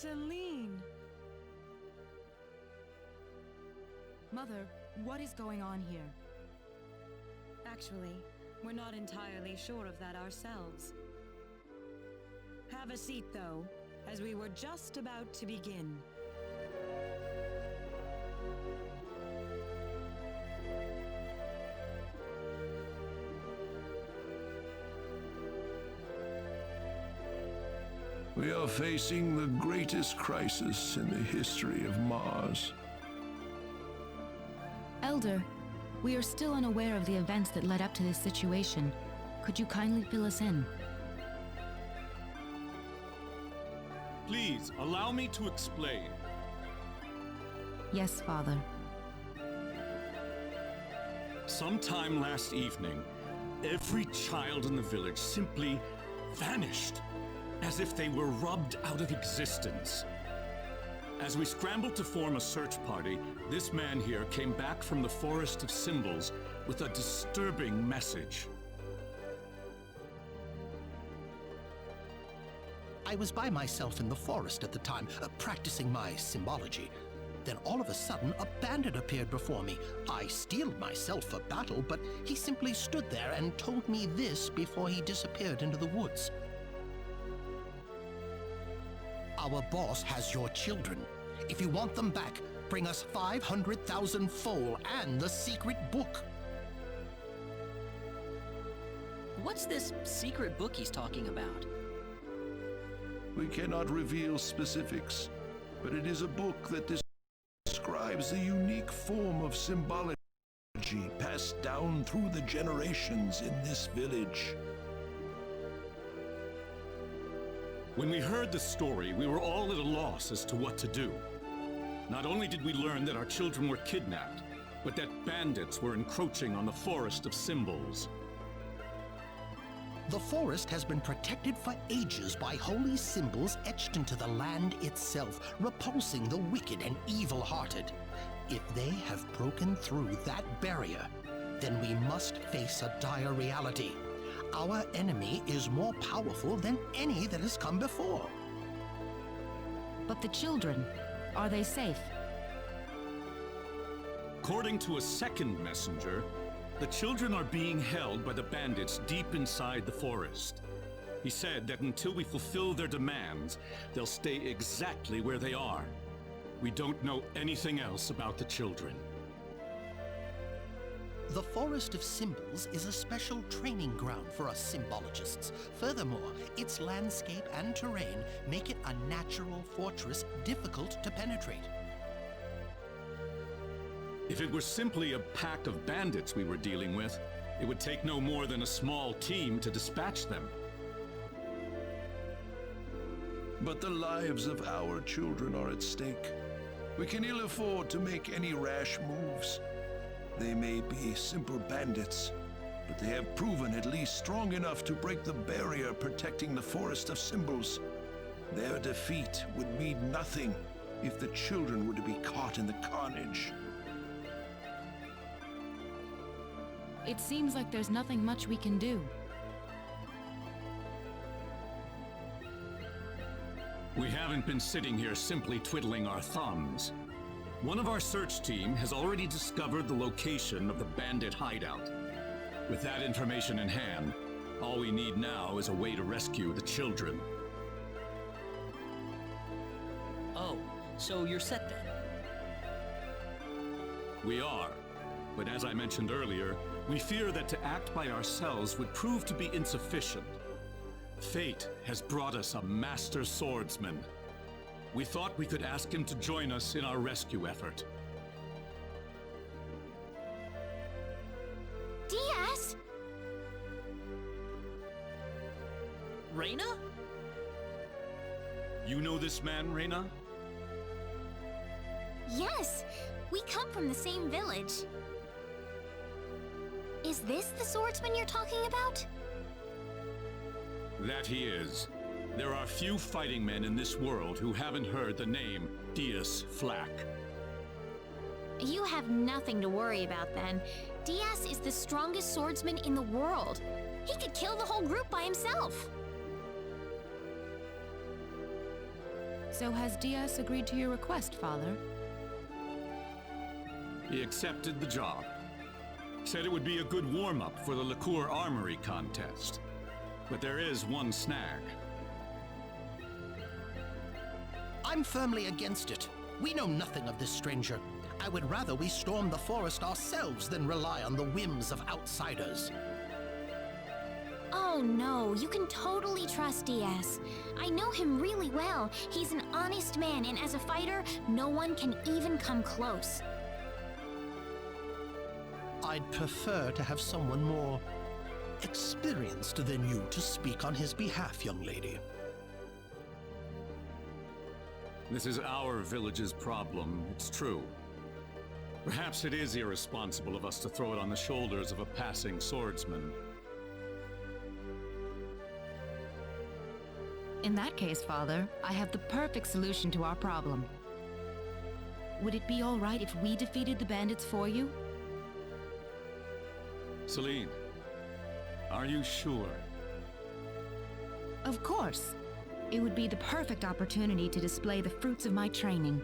Celine! Mother, what is going on here? Actually, we're not entirely sure of that ourselves. Have a seat, though, as we were just about to begin. We are facing the greatest crisis in the history of Mars. Elder, we are still unaware of the events that led up to this situation. Could you kindly fill us in? Please, allow me to explain. Yes, Father. Sometime last evening, every child in the village simply vanished, as if they were rubbed out of existence. As we scrambled to form a search party, this man here came back from the Forest of Symbols with a disturbing message. I was by myself in the forest at the time, practicing my symbology. Then all of a sudden, a bandit appeared before me. I steeled myself for battle, but he simply stood there and told me this before he disappeared into the woods. Our boss has your children. If you want them back, bring us 500,000 foal and the secret book. What's this secret book he's talking about? We cannot reveal specifics, but it is a book that describes the unique form of symbology passed down through the generations in this village. When we heard the story, we were all at a loss as to what to do. Not only did we learn that our children were kidnapped, but that bandits were encroaching on the Forest of Symbols. The forest has been protected for ages by holy symbols etched into the land itself, repulsing the wicked and evil-hearted. If they have broken through that barrier, then we must face a dire reality. Our enemy is more powerful than any that has come before. But the children, are they safe? According to a second messenger, the children are being held by the bandits deep inside the forest. He said that until we fulfill their demands, they'll stay exactly where they are. We don't know anything else about the children. The Forest of Symbols is a special training ground for us symbologists. Furthermore, its landscape and terrain make it a natural fortress difficult to penetrate. If it were simply a pack of bandits we were dealing with, it would take no more than a small team to dispatch them. But the lives of our children are at stake. We can ill afford to make any rash moves. They may be simple bandits, but they have proven at least strong enough to break the barrier protecting the Forest of Symbols. Their defeat would mean nothing if the children were to be caught in the carnage. It seems like there's nothing much we can do. We haven't been sitting here simply twiddling our thumbs. One of our search team has already discovered the location of the bandit hideout. With that information in hand, all we need now is a way to rescue the children. Oh, so you're set then? We are, but as I mentioned earlier, we fear that to act by ourselves would prove to be insufficient. Fate has brought us a master swordsman. We thought we could ask him to join us in our rescue effort. Diaz! Rena? You know this man, Rena? Yes, we come from the same village. Is this the swordsman you're talking about? That he is. There are few fighting men in this world who haven't heard the name Diaz Flack. You have nothing to worry about then. Diaz is the strongest swordsman in the world. He could kill the whole group by himself. So has Diaz agreed to your request, Father? He accepted the job. Said it would be a good warm-up for the liqueur armory contest. But there is one snag. I'm firmly against it. We know nothing of this stranger. I would rather we storm the forest ourselves than rely on the whims of outsiders. Oh no, you can totally trust Diaz. I know him really well. He's an honest man, and as a fighter, no one can even come close. I'd prefer to have someone more experienced than you to speak on his behalf, young lady. This is our village's problem, it's true. Perhaps it is irresponsible of us to throw it on the shoulders of a passing swordsman. In that case, Father, I have the perfect solution to our problem. Would it be all right if we defeated the bandits for you? Celine, are you sure? Of course. It would be the perfect opportunity to display the fruits of my training.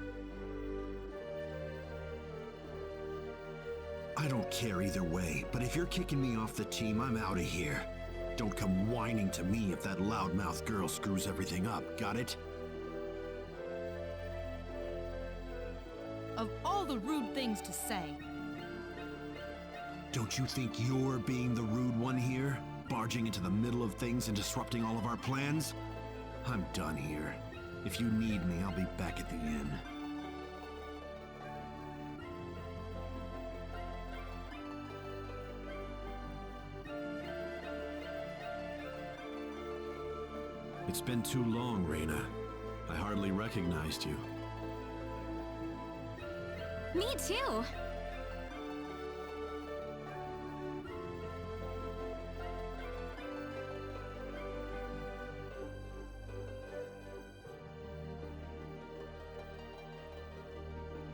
I don't care either way, but if you're kicking me off the team, I'm out of here. Don't come whining to me if that loudmouth girl screws everything up, got it? Of all the rude things to say. Don't you think you're being the rude one here? Barging into the middle of things and disrupting all of our plans? I'm done here. If you need me, I'll be back at the inn. It's been too long, Rena. I hardly recognized you. Me too.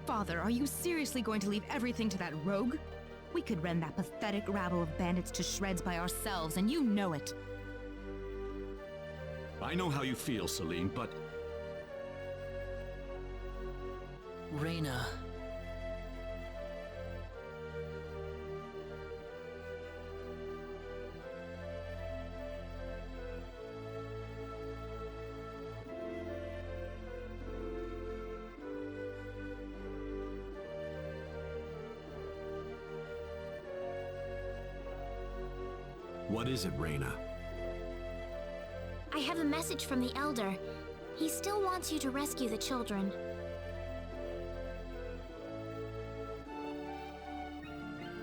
Father, are you seriously going to leave everything to that rogue? We could rend that pathetic rabble of bandits to shreds by ourselves, and you know it. I know how you feel, Celine, but... Rena. What is it, Rena? I have a message from the Elder. He still wants you to rescue the children.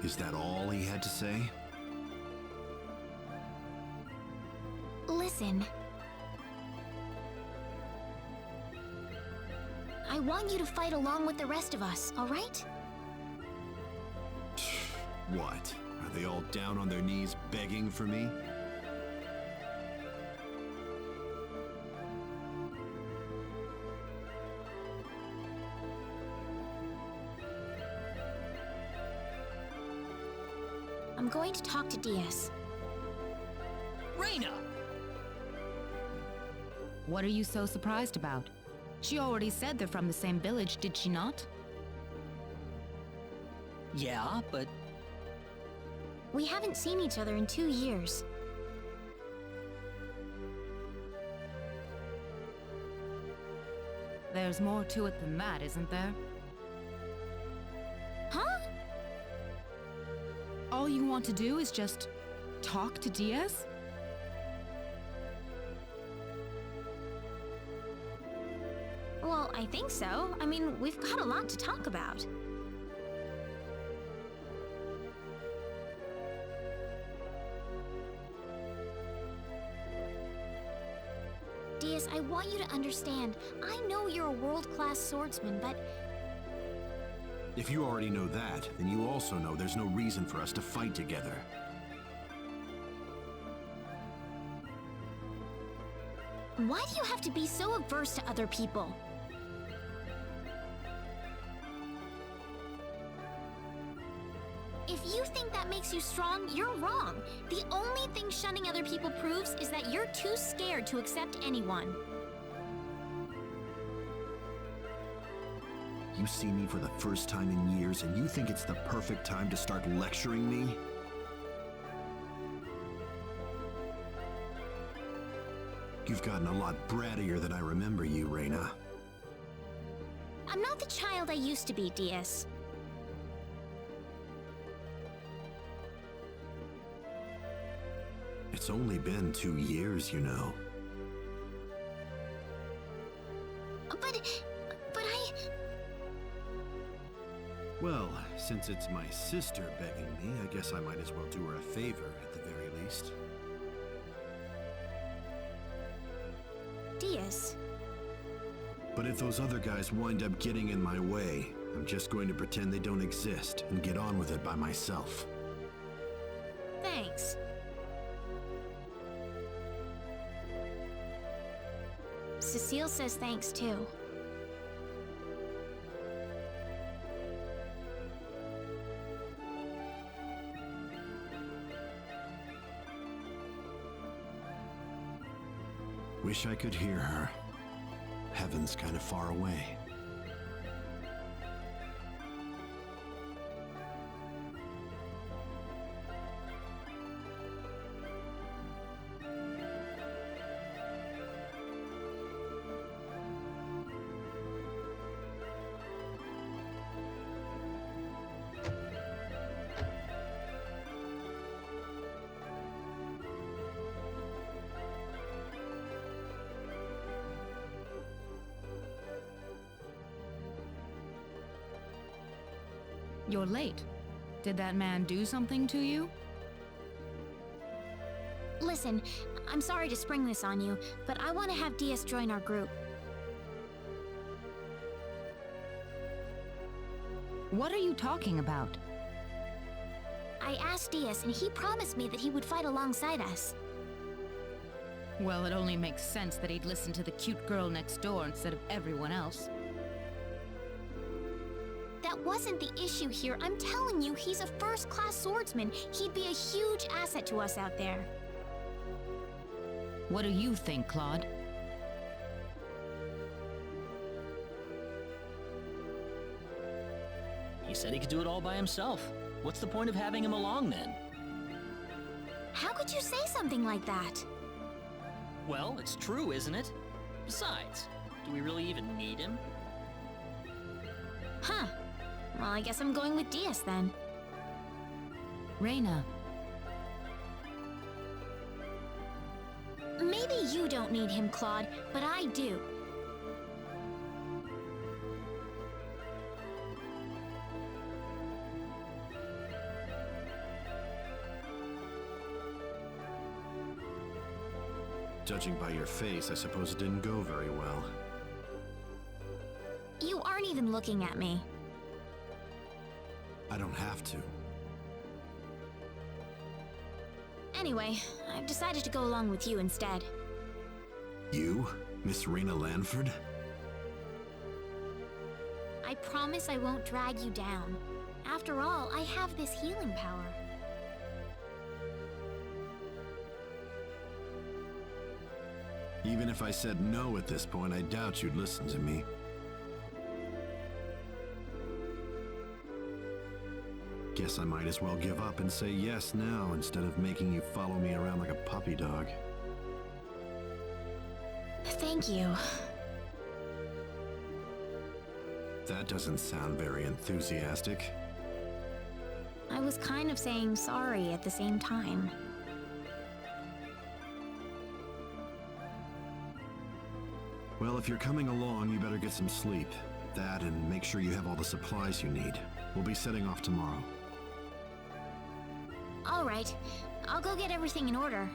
Is that all he had to say? Listen. I want you to fight along with the rest of us, all right? What? Are they all down on their knees begging for me? I'm going to talk to Diaz. Rena! What are you so surprised about? She already said they're from the same village, did she not? Yeah, but We haven't seen each other in 2 years. There's more to it than that, isn't there? Huh? All you want to do is just talk to Diaz? Well, I think so. I mean, we've got a lot to talk about. Diaz, I want you to understand. I know you're a world-class swordsman, but If you already know that, then you also know there's no reason for us to fight together. why do you have to be so averse to other people? If you think that makes you strong, you're wrong. The only thing shunning other people proves is that you're too scared to accept anyone. You see me for the first time in years, and you think it's the perfect time to start lecturing me? You've gotten a lot brattier than I remember you, Rena. I'm not the child I used to be, Diaz. It's only been 2 years, you know. But I... Well, since it's my sister begging me, I guess I might as well do her a favor, at the very least. Diaz. But if those other guys wind up getting in my way, I'm just going to pretend they don't exist and get on with it by myself. Thanks. Cecile says thanks too. Wish I could hear her. Heaven's kind of far away. You're late. Did that man do something to you? Listen, I'm sorry to spring this on you, but I want to have Diaz join our group. What are you talking about? I asked Diaz, and he promised me that he would fight alongside us. Well, it only makes sense that he'd listen to the cute girl next door instead of everyone else. That wasn't the issue here. I'm telling you, he's a first-class swordsman. He'd be a huge asset to us out there. What do you think, Claude? He said he could do it all by himself. What's the point of having him along then? How could you say something like that? Well, it's true, isn't it? Besides, do we really even need him? Huh. Well, I guess I'm going with Diaz then. Rena. Maybe you don't need him, Claude, but I do. Judging by your face, I suppose it didn't go very well. You aren't even looking at me. I don't have to. Anyway, I've decided to go along with you instead. You? Miss Rena Lanford? I promise I won't drag you down. After all, I have this healing power. Even if I said no at this point, I doubt you'd listen to me. Guess I might as well give up and say yes now instead of making you follow me around like a puppy dog. Thank you. That doesn't sound very enthusiastic. I was kind of saying sorry at the same time. Well, if you're coming along, you better get some sleep. That and make sure you have all the supplies you need. We'll be setting off tomorrow. All right. I'll go get everything in order.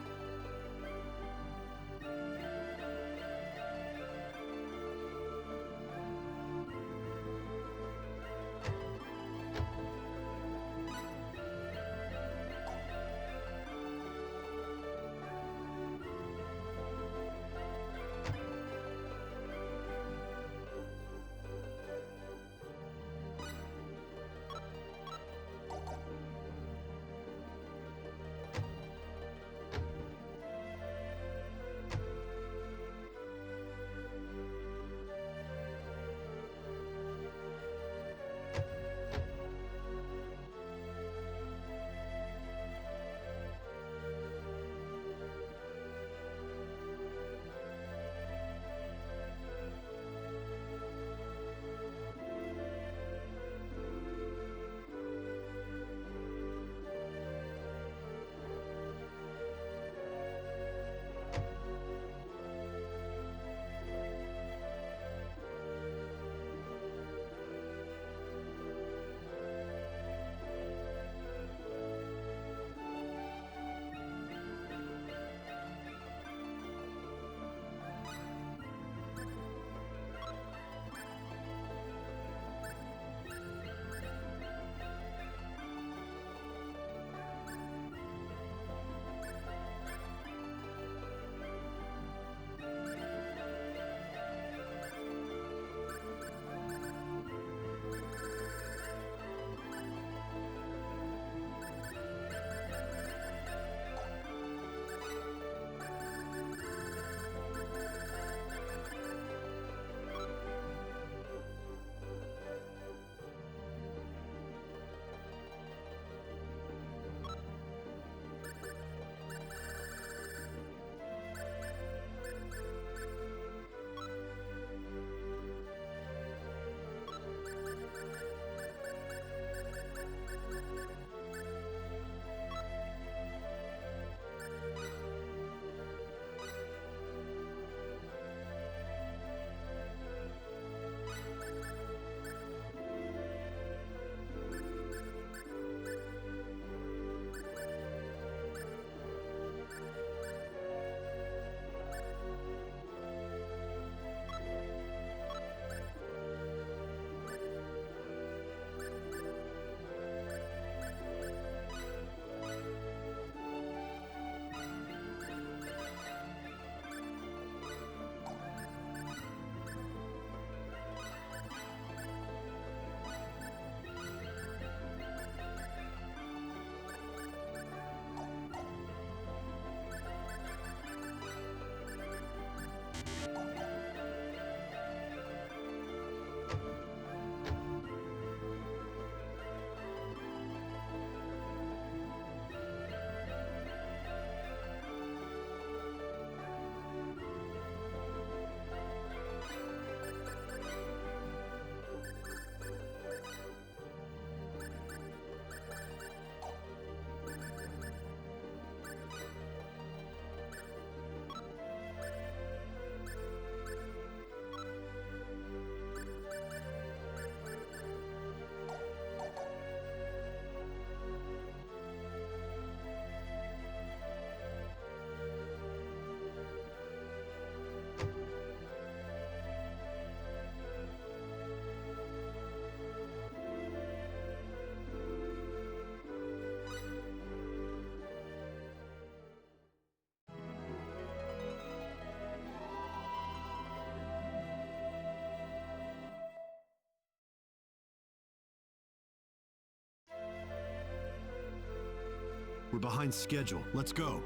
We're behind schedule. Let's go.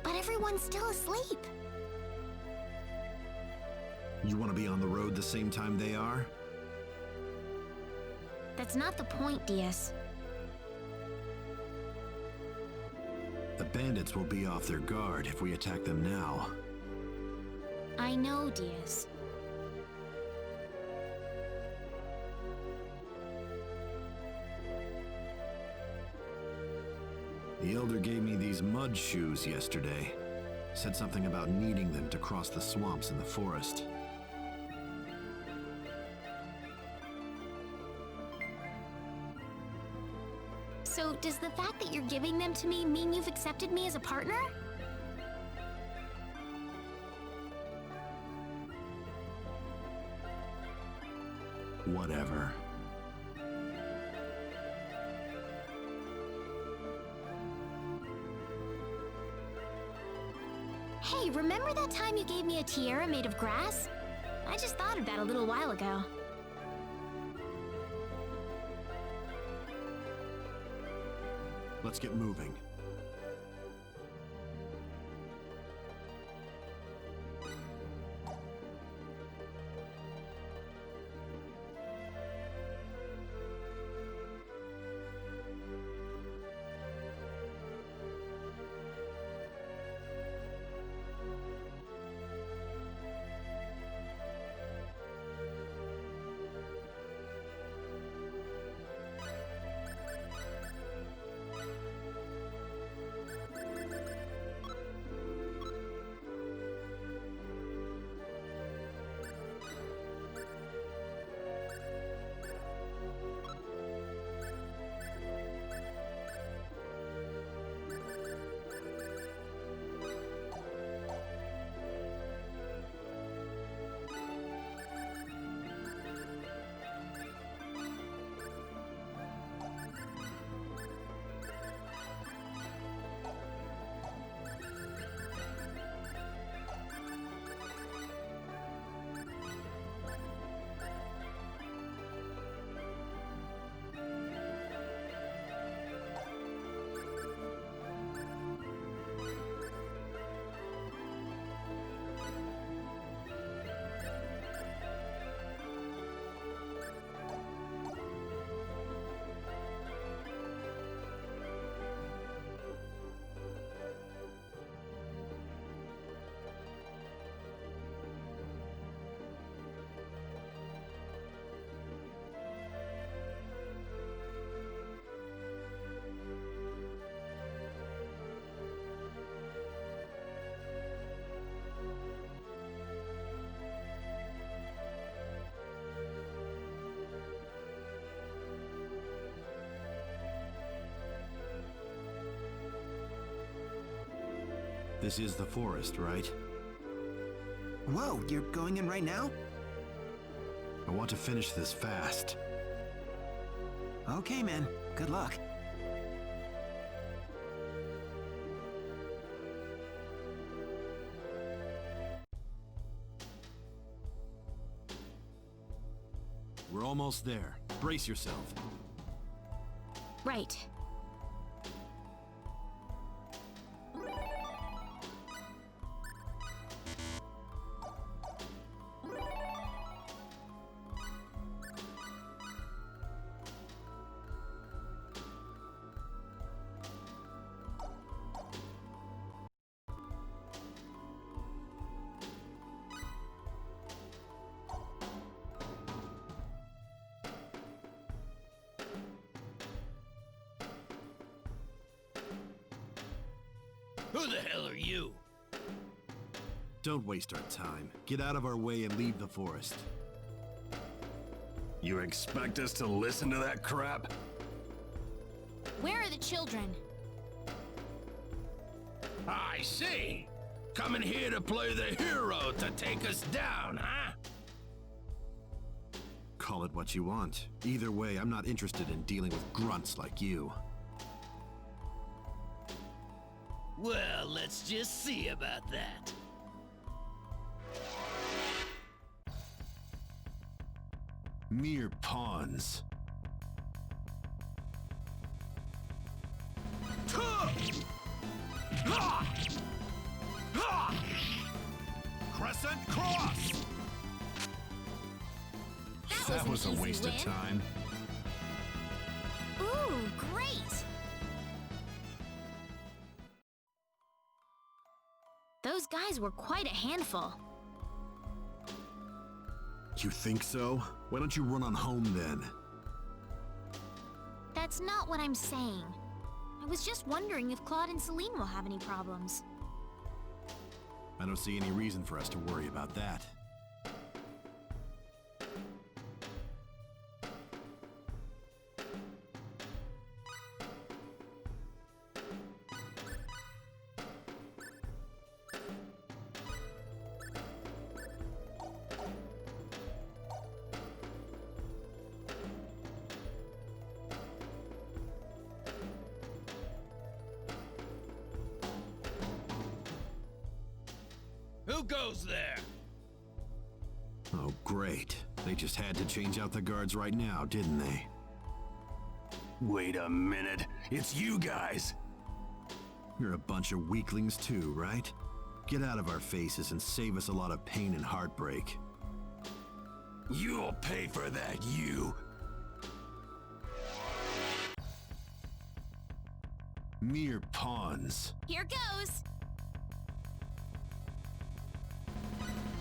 But everyone's still asleep. You want to be on the road the same time they are? That's not the point, Diaz. The bandits will be off their guard if we attack them now. I know, Diaz. The Elder gave me these mud shoes yesterday. Said something about needing them to cross the swamps in the forest. So, does the fact that you're giving them to me mean you've accepted me as a partner? Whatever. Hey, remember that time you gave me a tiara made of grass? I just thought of that a little while ago. Let's get moving. This is the forest, right? Whoa, you're going in right now? I want to finish this fast. Okay, man. Good luck. We're almost there. Brace yourself. Right. Who the hell are you? Don't waste our time. Get out of our way and leave the forest. You expect us to listen to that crap? Where are the children? I see. Coming here to play the hero to take us down, huh? Call it what you want. Either way, I'm not interested in dealing with grunts like you. Well, let's just see about that. Mere pawns. Crescent cross! That was a an easy waste win. of time. Ooh, great! Those guys were quite a handful. You think so? Why don't you run on home then? That's not what I'm saying. I was just wondering if Claude and Celine will have any problems. I don't see any reason for us to worry about that. Who goes there? Oh, great. They just had to change out the guards right now, didn't they? Wait a minute. It's you guys. You're a bunch of weaklings too, right? Get out of our faces and save us a lot of pain and heartbreak. You'll pay for that, you. Mere pawns. Here goes!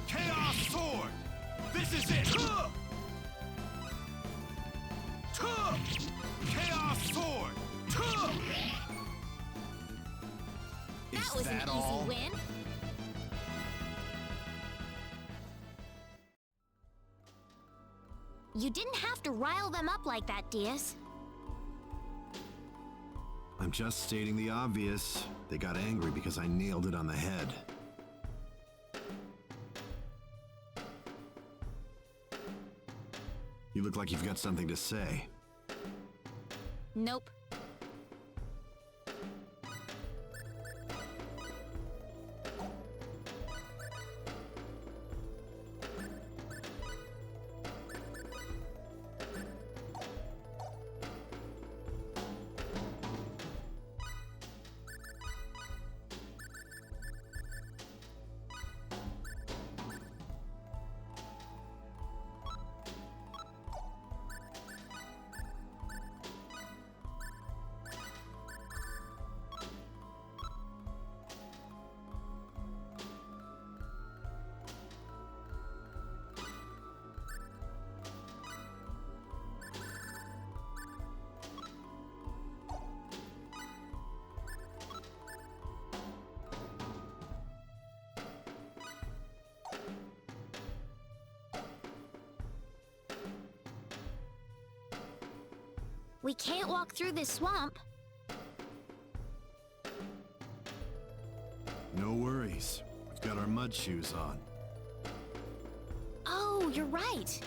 Chaos Sword! This is it! Chaos Sword! That was an easy win. You didn't have to rile them up like that, Diaz. I'm just stating the obvious. They got angry because I nailed it on the head. You look like you've got something to say. Nope. We can't walk through this swamp. No worries. We've got our mud shoes on. Oh, you're right.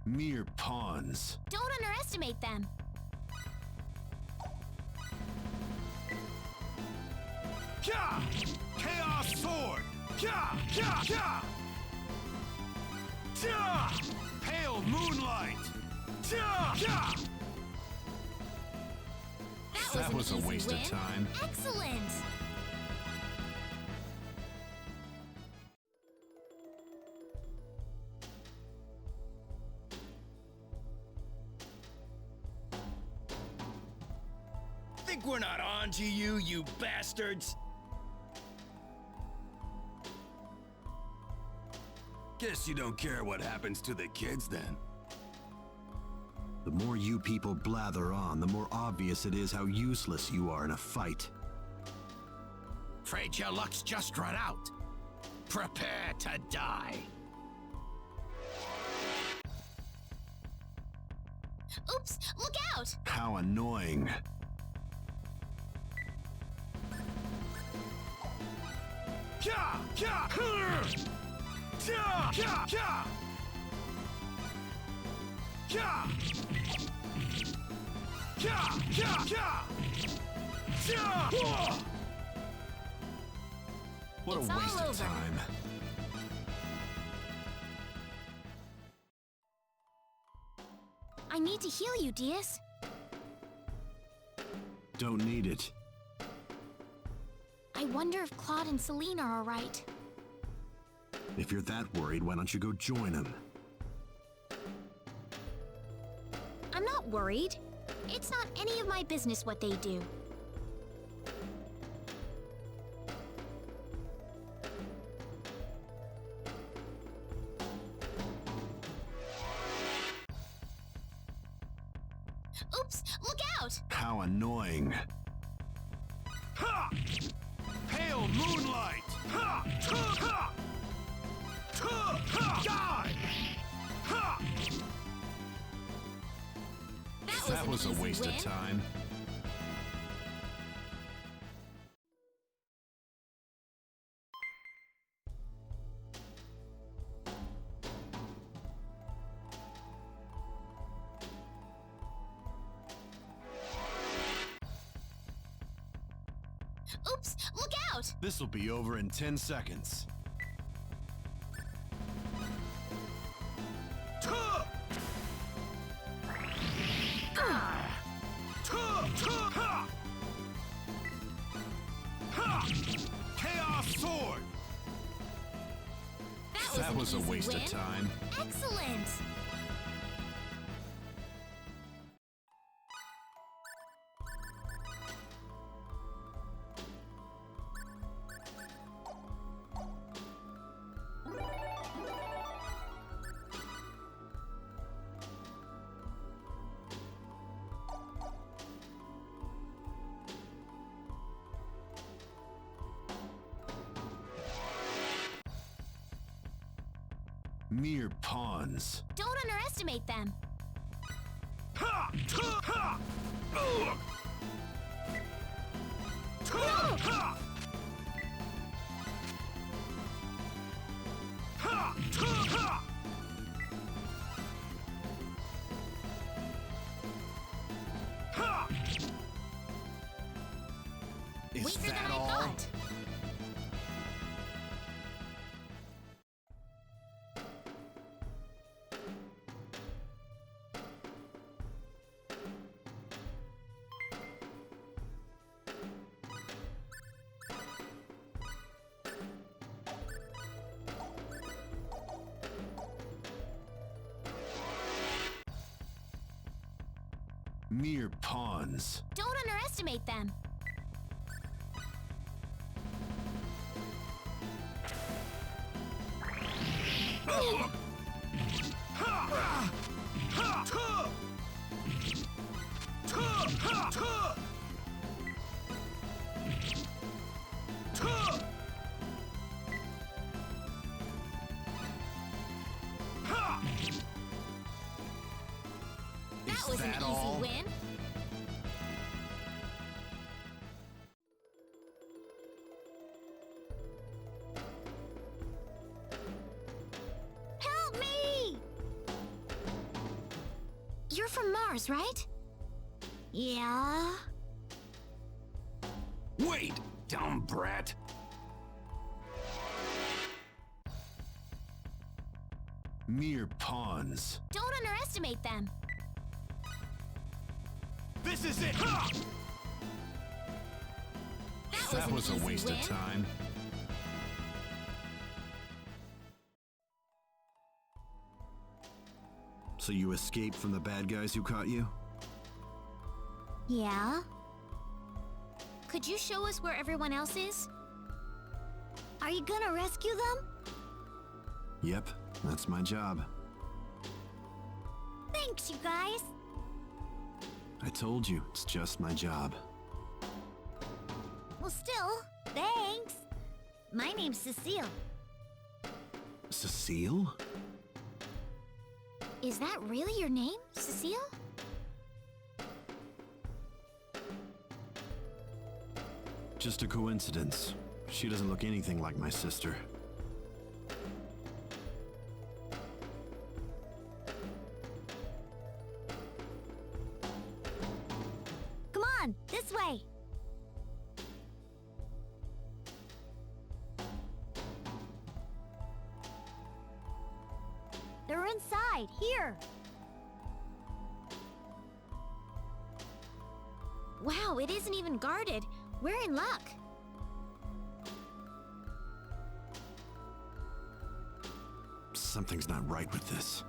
Mere pawns. Don't underestimate them. Kya! Chaos Sword! Kya! Kya! Kya! Kya! Pale Moonlight! Kya! Kya! That was a an easy waste of win. time. Excellent! Think we're not on to you, you bastards? Guess you don't care what happens to the kids then. The more you people blather on, the more obvious it is how useless you are in a fight. Afraid your luck's just run out. Prepare to die. Oops, look out! How annoying. Kya! Kya! Kya! Kya! Kya! Kya! Kya! Kya! Kya! What It's a all waste of over. time. I need to heal you, Diaz. Don't need it. I wonder if Claude and Celine are alright. If you're that worried, why don't you go join them? I'm not worried. It's not any of my business what they do. Oops! Look out! How annoying. Ha! Pale moonlight! Ha! Ha! Ha! Ha! Ha! Die! Ha! That was a waste of time. Oops! Look out! This'll be over in 10 seconds. Ta! Ta! Ta! Ha! Ha! Chaos sword! That was a an easy waste win. of time. Excellent! Mere pawns. Don't underestimate them. Ha! Ta! Ha! Ugh! Ta! Ha! Ha! Ta! Ha! Ha! Is Weaker that than I all? thought. Mere pawns. Don't underestimate them. Ugh! Ha! Ha! Ta! Ta! Ha! Ta! Ta! Ha! That was an that easy all? win. Help me! You're from Mars, right? Yeah. Wait, dumb brat! Mere pawns. Don't underestimate them. This is it! Ha! That was a an easy waste win. of time. So you escaped from the bad guys who caught you? Yeah? Could you show us where everyone else is? Are you gonna rescue them? Yep, that's my job. Thanks, you guys. I told you, it's just my job. Well, still, thanks. My name's Cecile. Cecile? Is that really your name, Cecile? Just a coincidence. She doesn't look anything like my sister. Come on, this way. They're inside, here. Wow, it isn't even guarded. We're in luck. Something's not right with this.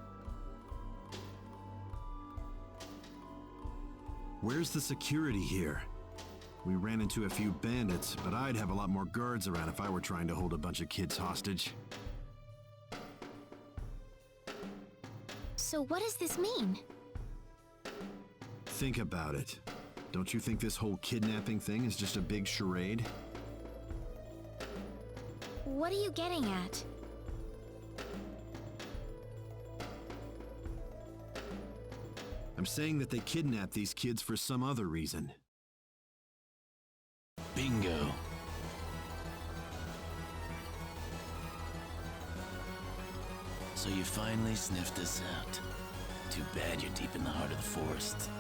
Where's the security here? We ran into a few bandits, but I'd have a lot more guards around if I were trying to hold a bunch of kids hostage. So what does this mean? Think about it. Don't you think this whole kidnapping thing is just a big charade? What are you getting at? I'm saying that they kidnapped these kids for some other reason. Bingo. So you finally sniffed us out. Too bad you're deep in the heart of the forest.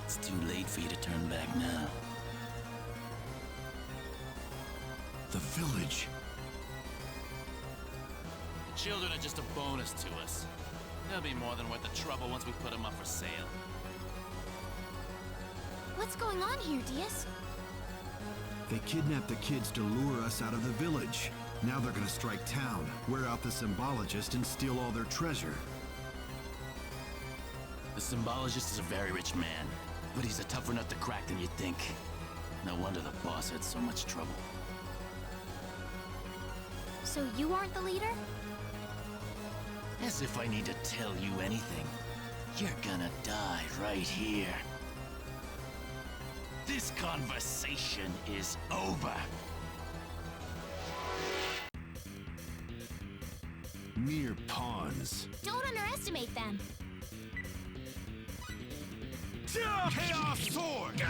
It's too late for you to turn back now. The village. The children are just a bonus to us. They'll be more than worth the trouble once we put them up for sale. What's going on here, Diaz? They kidnapped the kids to lure us out of the village. Now they're gonna strike town, wear out the symbologist, and steal all their treasure. The symbologist is a very rich man, but he's a tougher nut to crack than you'd think. No wonder the boss had so much trouble. So you aren't the leader? As if I need to tell you anything. You're gonna die right here. This conversation is over. Mere pawns. Don't underestimate them. Chaos Sword!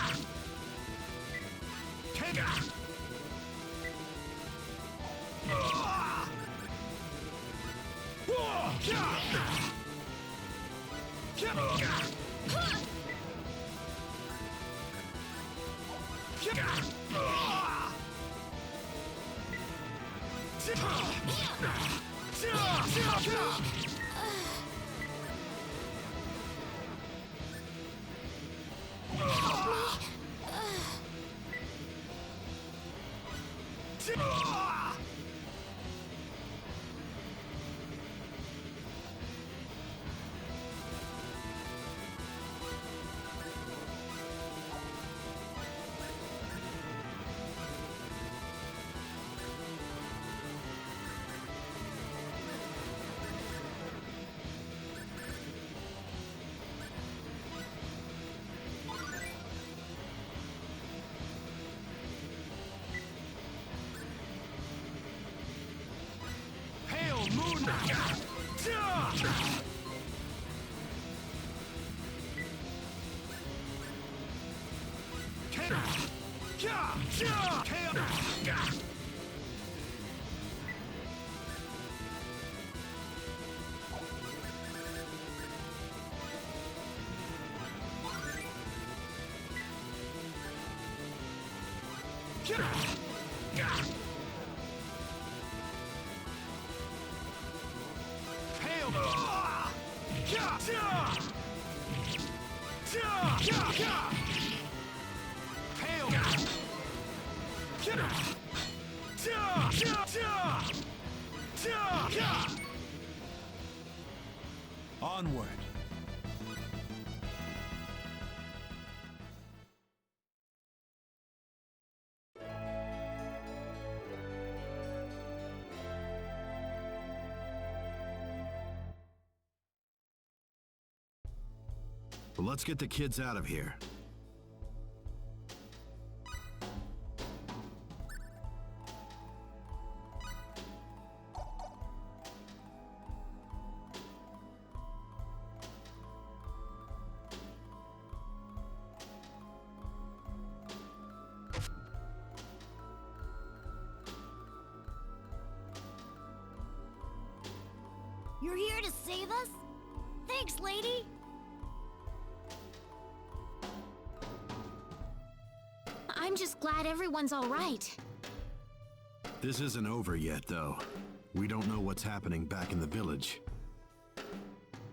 Onward. Well, let's get the kids out of here. You're here to save us? Thanks, lady! I'm just glad everyone's all right. This isn't over yet, though. We don't know what's happening back in the village.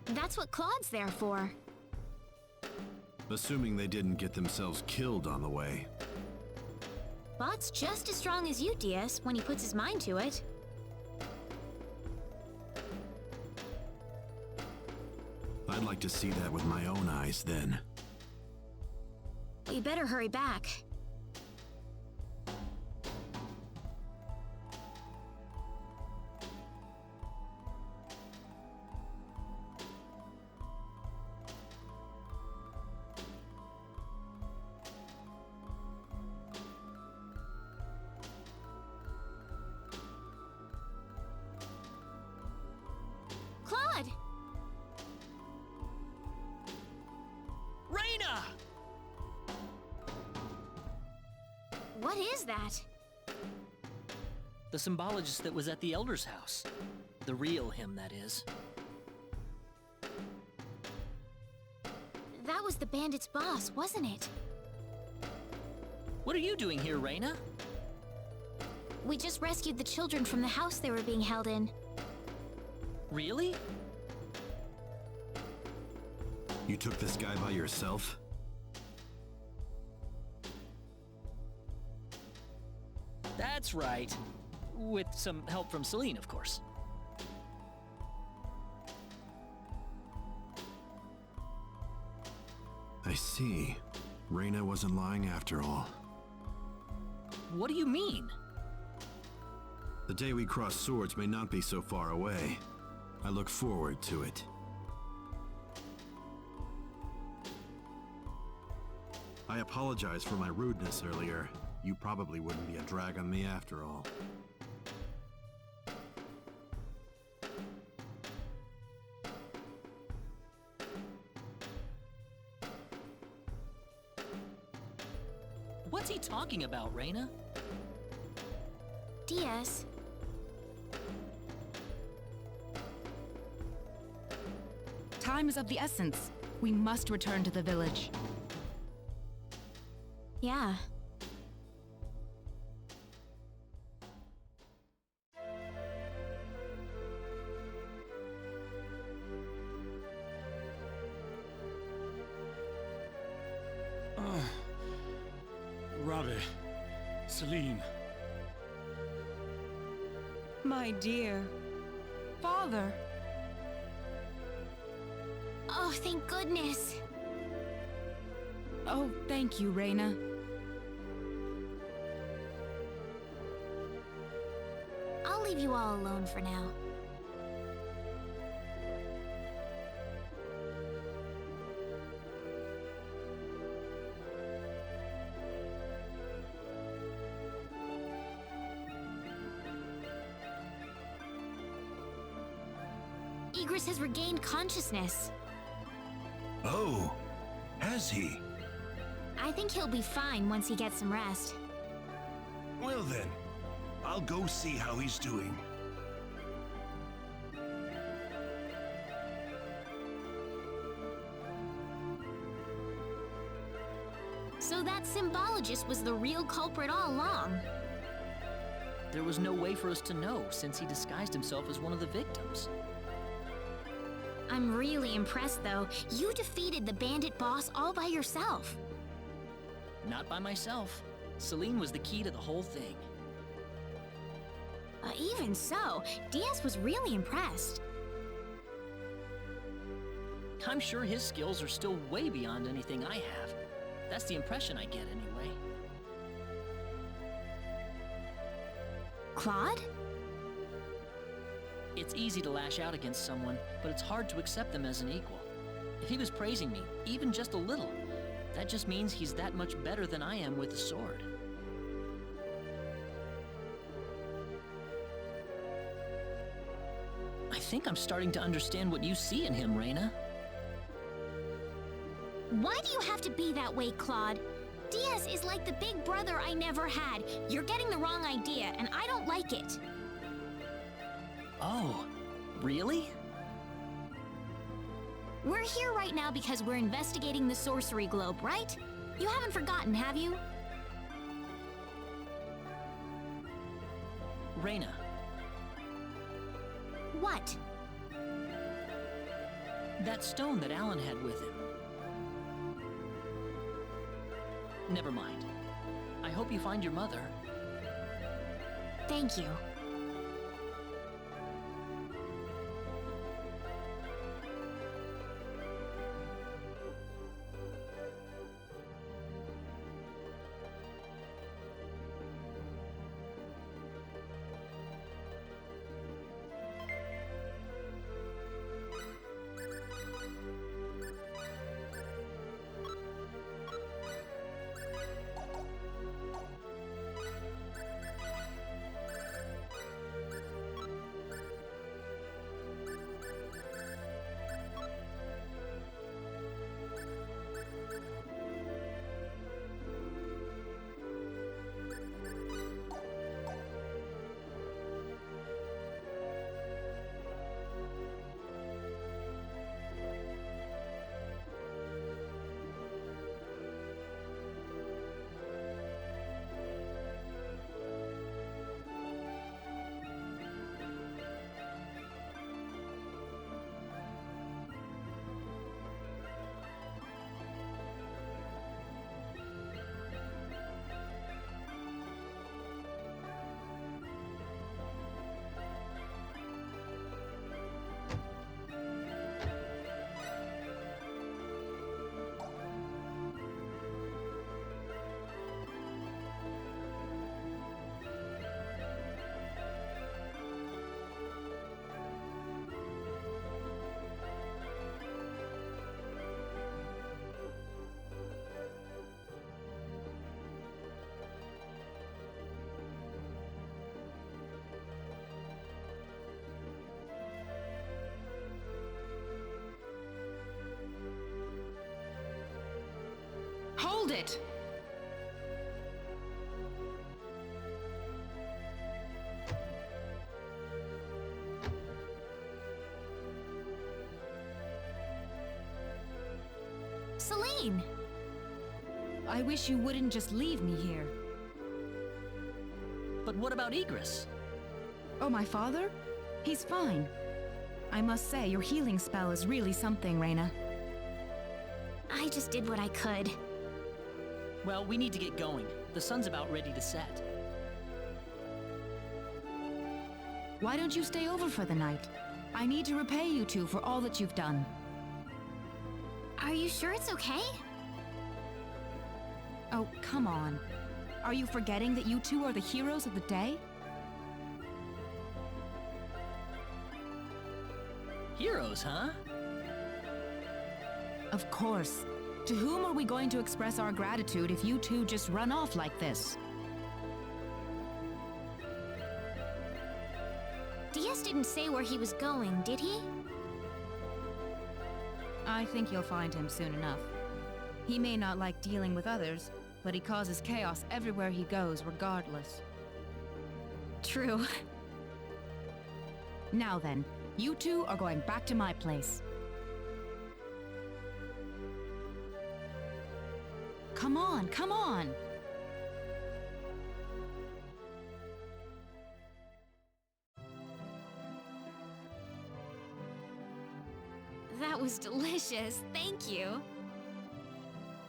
That's what Claude's there for. Assuming they didn't get themselves killed on the way. Bot's just as strong as you, Diaz, when he puts his mind to it. I'd like to see that with my own eyes, then. We better hurry back. Claude! Rena! What is that? The symbologist that was at the Elder's house. The real him, that is. That was the bandit's boss, wasn't it? What are you doing here, Rena? We just rescued the children from the house they were being held in. Really? You took this guy by yourself? That's right. With some help from Celine, of course. I see. Rena wasn't lying after all. What do you mean? The day we cross swords may not be so far away. I look forward to it. I apologize for my rudeness earlier. You probably wouldn't be a drag on me after all. What's he talking about, Rena? Diaz. Time is of the essence. We must return to the village. Yeah. Robbie, Celine. My dear. Father! Oh, thank goodness. Oh, thank you, Rena. I'll leave you all alone for now. Igris has regained consciousness. Oh, has he? I think he'll be fine once he gets some rest. Well then, I'll go see how he's doing. So that symbologist was the real culprit all along. There was no way for us to know, since he disguised himself as one of the victims. I'm really impressed, though. You defeated the bandit boss all by yourself. Not by myself. Celine was the key to the whole thing. Even so, Diaz was really impressed. I'm sure his skills are still way beyond anything I have. That's the impression I get, anyway. Claude? It's easy to lash out against someone, but it's hard to accept them as an equal. If he was praising me, even just a little, that just means he's that much better than I am with the sword. I think I'm starting to understand what you see in him, Rena. Why do you have to be that way, Claude? Diaz is like the big brother I never had. You're getting the wrong idea, and I don't like it. Oh, really? We're here right now because we're investigating the sorcery globe, right? You haven't forgotten, have you? Rena. What? That stone that Alan had with him. Never mind. I hope you find your mother. Thank you. Hold it! Celine! I wish you wouldn't just leave me here. But what about Egress? Oh, my father? He's fine. I must say, your healing spell is really something, Rena. I just did what I could. Well, we need to get going. The sun's about ready to set. Why don't you stay over for the night? I need to repay you two for all that you've done. Are you sure it's okay? Oh, come on. Are you forgetting that you two are the heroes of the day? Heroes, huh? Of course. To whom are we going to express our gratitude if you two just run off like this? Diaz didn't say where he was going, did he? I think you'll find him soon enough. He may not like dealing with others, but he causes chaos everywhere he goes, regardless. True. Now then, you two are going back to my place. Come on, come on! That was delicious, thank you.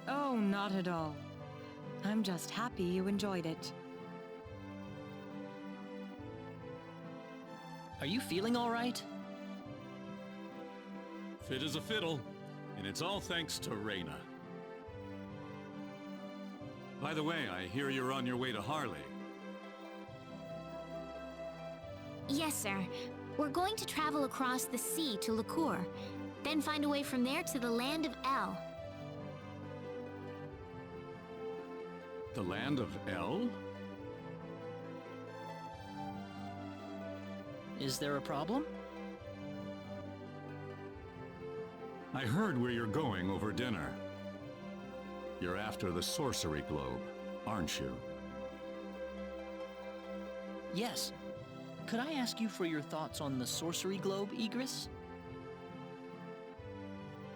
Oh, not at all. I'm just happy you enjoyed it. Are you feeling all right? Fit as a fiddle, and it's all thanks to Rena. By the way, I hear you're on your way to Harley. Yes, sir. We're going to travel across the sea to Liqueur, then find a way from there to the land of El. The land of El? Is there a problem? I heard where you're going over dinner. You're after the sorcery globe, aren't you? Yes. Could I ask you for your thoughts on the sorcery globe, Egress?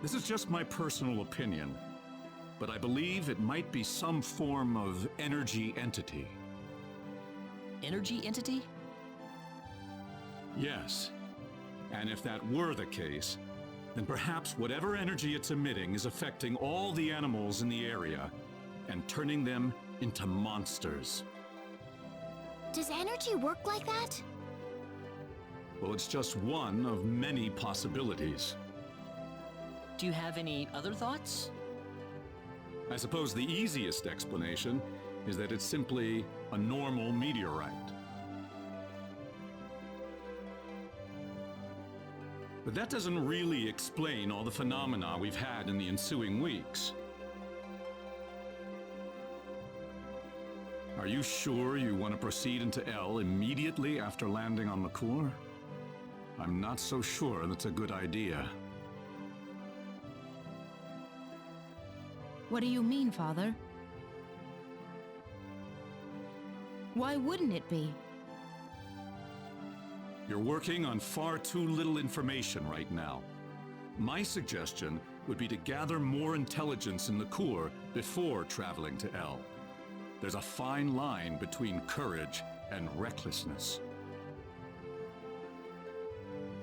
This is just my personal opinion, but I believe it might be some form of energy entity. Energy entity? Yes. And if that were the case, then perhaps whatever energy it's emitting is affecting all the animals in the area, and turning them into monsters. Does energy work like that? Well, it's just one of many possibilities. Do you have any other thoughts? I suppose the easiest explanation is that it's simply a normal meteorite. But that doesn't really explain all the phenomena we've had in the ensuing weeks. Are you sure you want to proceed into L immediately after landing on LaCour? I'm not so sure that's a good idea. What do you mean, Father? Why wouldn't it be? You're working on far too little information right now. My suggestion would be to gather more intelligence in LaCour before traveling to L. There's a fine line between courage and recklessness.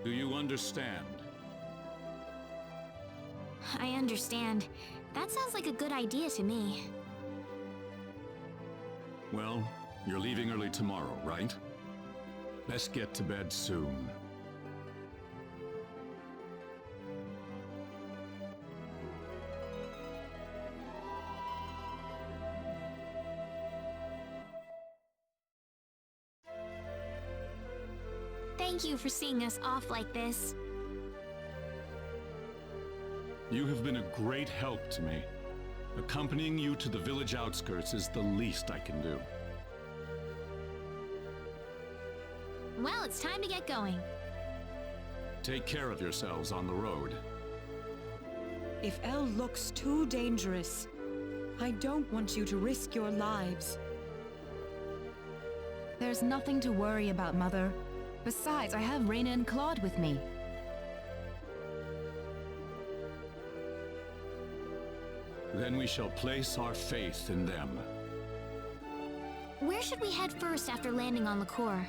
Do you understand? I understand. That sounds like a good idea to me. Well, you're leaving early tomorrow, right? Best get to bed soon. Thank you for seeing us off like this. You have been a great help to me. Accompanying you to the village outskirts is the least I can do. Well, it's time to get going. Take care of yourselves on the road. If Elle looks too dangerous, I don't want you to risk your lives. There's nothing to worry about, Mother. Besides, I have Rena and Claude with me. Then we shall place our faith in them. Where should we head first after landing on LaCour?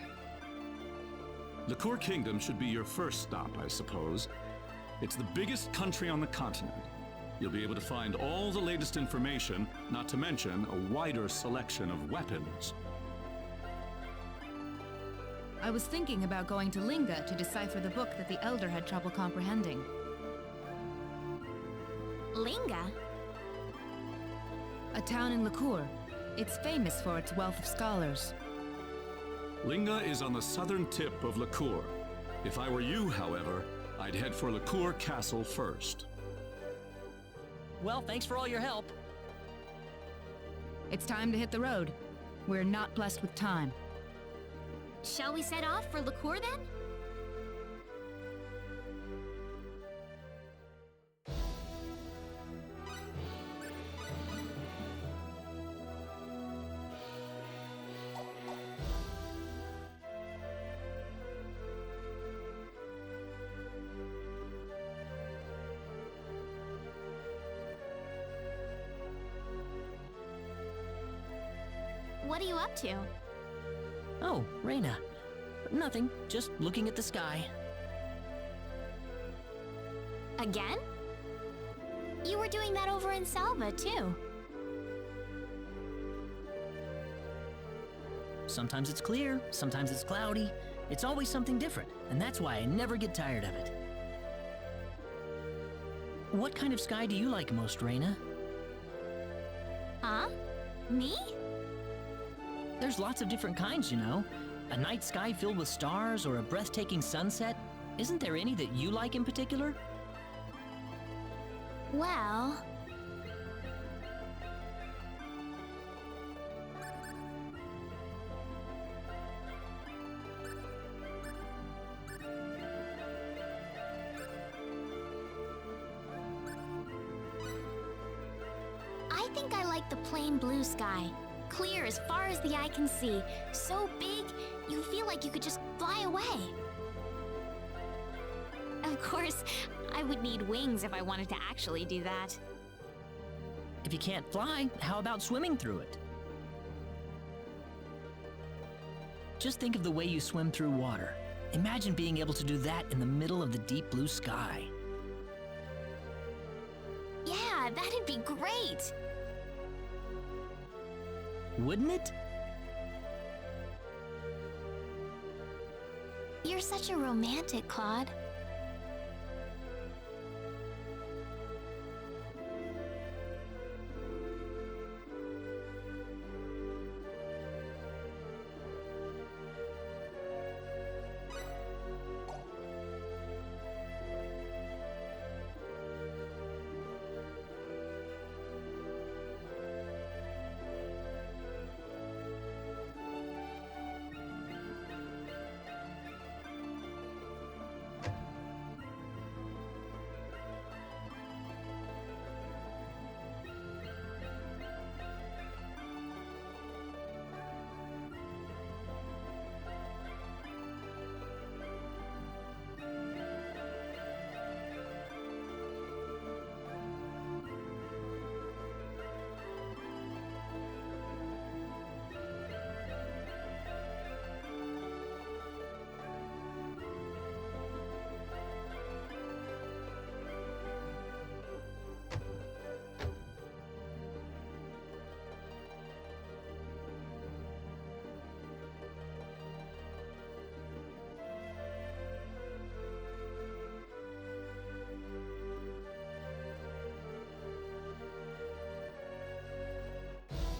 LaCour Kingdom should be your first stop, I suppose. It's the biggest country on the continent. You'll be able to find all the latest information, not to mention a wider selection of weapons. I was thinking about going to Linga to decipher the book that the Elder had trouble comprehending. Linga? A town in LaCour. It's famous for its wealth of scholars. Linga is on the southern tip of LaCour. If I were you, however, I'd head for LaCour Castle first. Well, thanks for all your help. It's time to hit the road. We're not blessed with time. Shall we set off for LaCour then? What are you up to? Oh, Rena. Nothing, just looking at the sky. Again? You were doing that over in Salva, too. Sometimes it's clear, sometimes it's cloudy. It's always something different, and that's why I never get tired of it. What kind of sky do you like most, Rena? Huh? Me? There's lots of different kinds, you know. A night sky filled with stars or a breathtaking sunset. Isn't there any that you like in particular? Well... I think I like the plain blue sky. Clear as far as the eye can see. So big, you feel like you could just fly away. Of course, I would need wings if I wanted to actually do that. If you can't fly, how about swimming through it? Just think of the way you swim through water. Imagine being able to do that in the middle of the deep blue sky. Yeah, that'd be great! wouldn't it? You're such a romantic, Claude.